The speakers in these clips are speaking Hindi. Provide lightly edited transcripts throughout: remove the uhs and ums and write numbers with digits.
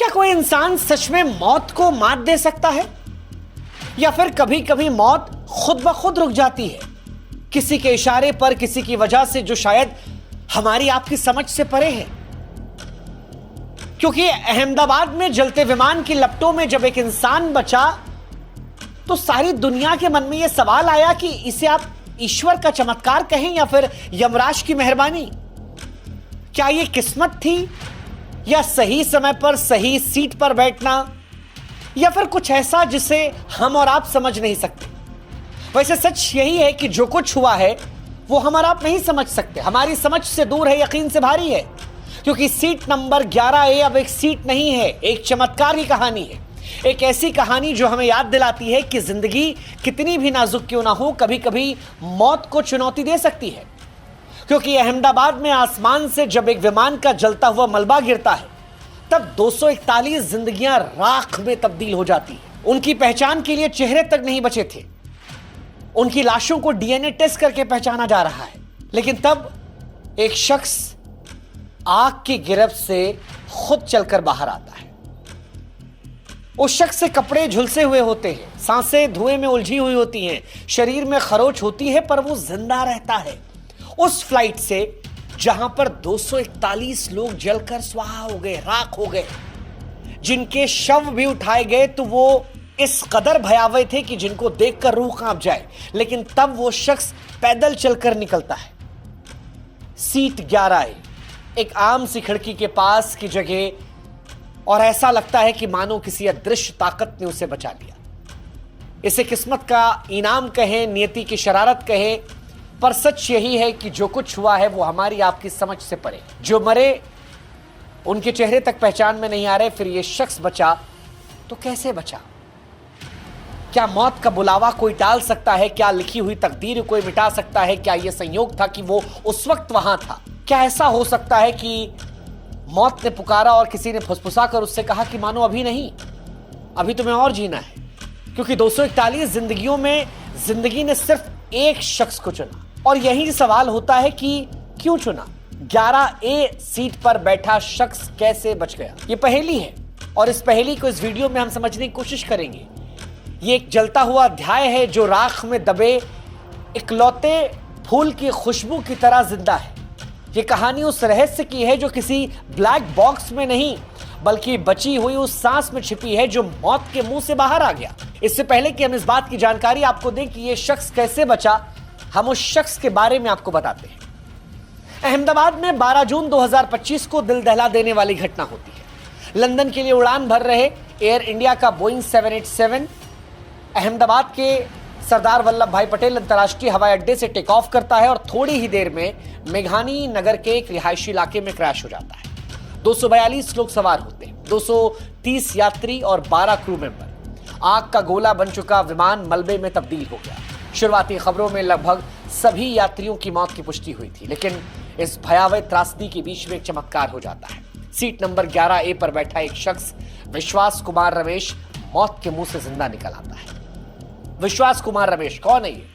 क्या कोई इंसान सच में मौत को मात दे सकता है, या फिर कभी कभी मौत खुद ब खुद रुक जाती है किसी के इशारे पर, किसी की वजह से जो शायद हमारी आपकी समझ से परे है। क्योंकि अहमदाबाद में जलते विमान की लपटों में जब एक इंसान बचा तो सारी दुनिया के मन में यह सवाल आया कि इसे आप ईश्वर का चमत्कार कहें या फिर यमराज की मेहरबानी। क्या यह किस्मत थी, या सही समय पर सही सीट पर बैठना, या फिर कुछ ऐसा जिसे हम और आप समझ नहीं सकते। वैसे सच यही है कि जो कुछ हुआ है वो हम और आप नहीं समझ सकते, हमारी समझ से दूर है, यकीन से भारी है। क्योंकि सीट नंबर 11A अब एक सीट नहीं है, एक चमत्कार की कहानी है। एक ऐसी कहानी जो हमें याद दिलाती है कि जिंदगी कितनी भी नाजुक क्यों ना हो, कभी कभी मौत को चुनौती दे सकती है। क्योंकि अहमदाबाद में आसमान से जब एक विमान का जलता हुआ मलबा गिरता है तब 241 जिंदगियां राख में तब्दील हो जाती है। उनकी पहचान के लिए चेहरे तक नहीं बचे थे, उनकी लाशों को डीएनए टेस्ट करके पहचाना जा रहा है। लेकिन तब एक शख्स आग की गिरफ्त से खुद चलकर बाहर आता है। उस शख्स से कपड़े झुलसे हुए होते हैं, सांसें धुएं में उलझी हुई होती हैं, शरीर में खरोच होती है, पर वो जिंदा रहता है। उस फ्लाइट से जहां पर 241 लोग जलकर स्वाहा हो गए, राख हो गए, जिनके शव भी उठाए गए तो वो इस कदर भयावह थे कि जिनको देखकर रूह कांप जाए। लेकिन तब वो शख्स पैदल चलकर निकलता है। सीट 11A एक आम सी खिड़की के पास की जगह, और ऐसा लगता है कि मानो किसी अदृश्य ताकत ने उसे बचा लिया। इसे किस्मत का इनाम कहें, नियति की शरारत कहें, पर सच यही है कि जो कुछ हुआ है वो हमारी आपकी समझ से परे। जो मरे उनके चेहरे तक पहचान में नहीं आ रहे, फिर ये शख्स बचा तो कैसे बचा? क्या मौत का बुलावा कोई टाल सकता है? क्या लिखी हुई तकदीर कोई मिटा सकता है? क्या यह संयोग था कि वो उस वक्त वहां था? क्या ऐसा हो सकता है कि मौत ने पुकारा और किसी ने फुसफुसाकर उससे कहा कि मानो अभी नहीं, अभी तुम्हें और जीना है? क्योंकि 241 जिंदगियों में जिंदगी ने सिर्फ एक शख्स को चुना। और यही सवाल होता है कि क्यों चुना? 11A सीट पर बैठा शख्स कैसे बच गया? ये पहेली है, और इस पहेली को इस वीडियो में हम समझने की कोशिश करेंगे। ये एक जलता हुआ अध्याय है जो राख में दबे इकलौते फूल की खुशबू की तरह जिंदा है। ये कहानी उस रहस्य की है जो किसी ब्लैक बॉक्स में नहीं, बल्कि बची हुई उस सांस में छिपी है जो मौत के मुंह से बाहर आ गया। इससे पहले कि हम इस बात की जानकारी आपको दें कि ये शख्स कैसे बचा, हम उस शख्स के बारे में आपको बताते हैं। अहमदाबाद में 12 जून 2025 को दिल दहला देने वाली घटना होती है। लंदन के लिए उड़ान भर रहे एयर इंडिया का बोइंग 787 अहमदाबाद के सरदार वल्लभ भाई पटेल अंतर्राष्ट्रीय हवाई अड्डे से टेक ऑफ करता है और थोड़ी ही देर में मेघानी नगर के एक रिहायशी इलाके में क्रैश हो जाता है। 242 लोग सवार होते हैं, 230 यात्री और 12 क्रू मेंबर। आग का गोला बन चुका विमान मलबे में तब्दील हो गया। शुरुआती खबरों में लगभग सभी यात्रियों की मौत की पुष्टि हुई थी, लेकिन इस भयावह त्रासदी के बीच में एक चमत्कार हो जाता है। सीट नंबर 11A पर बैठा एक शख्स, विश्वास कुमार रमेश, मौत के मुंह से जिंदा निकल आता है। विश्वास कुमार रमेश कौन है ये?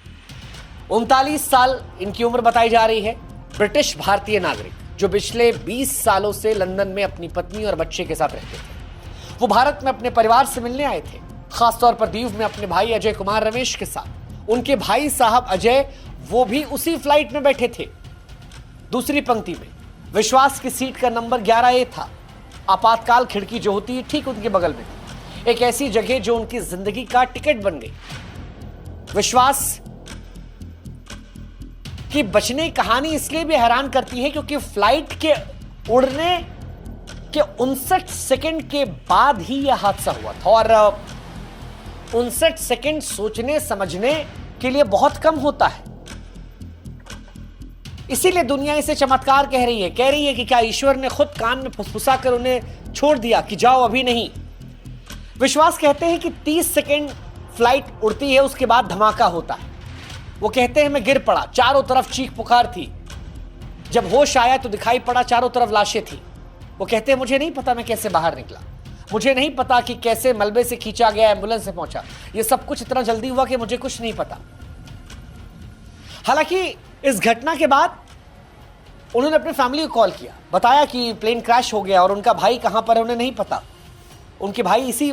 39 साल इनकी उम्र बताई जा रही है। ब्रिटिश भारतीय नागरिक जो पिछले 20 सालों से लंदन में अपनी पत्नी और बच्चे के साथ रहते थे। वो भारत में अपने परिवार से मिलने आए थे, खासतौर पर दीव में अपने भाई अजय कुमार रमेश के साथ। उनके भाई साहब अजय, वो भी उसी फ्लाइट में बैठे थे। दूसरी पंक्ति में विश्वास की सीट का नंबर 11A था। आपातकाल खिड़की जो होती है ठीक उनके बगल में थी, एक ऐसी जगह जो उनकी जिंदगी का टिकट बन गई। विश्वास की बचने की कहानी इसलिए भी हैरान करती है क्योंकि फ्लाइट के उड़ने के 59 सेकंड के बाद ही यह हादसा हुआ था, और 59 सेकंड सोचने समझने के लिए बहुत कम होता है। इसीलिए दुनिया इसे चमत्कार कह रही है कि क्या ईश्वर ने खुद कान में फुसफुसा कर उन्हें छोड़ दिया कि जाओ अभी नहीं। विश्वास कहते हैं कि 30 सेकंड फ्लाइट उड़ती है, उसके बाद धमाका होता है। वो कहते हैं मैं गिर पड़ा, चारों तरफ चीख पुकार थी। जब होश आया तो दिखाई पड़ा चारों तरफ लाशें थी। वो कहते हैं मुझे नहीं पता मैं कैसे बाहर निकला, मुझे नहीं पता कि कैसे मलबे से खींचा गया, एम्बुलेंस से पहुंचा। ये सब कुछ इतना जल्दी हुआ कि मुझे कुछ नहीं पता। हालांकि इस घटना के बाद उन्होंने अपनी फैमिली को कॉल किया, बताया कि प्लेन क्रैश हो गया और उनका भाई कहां पर है उन्हें नहीं पता। उनके भाई इसी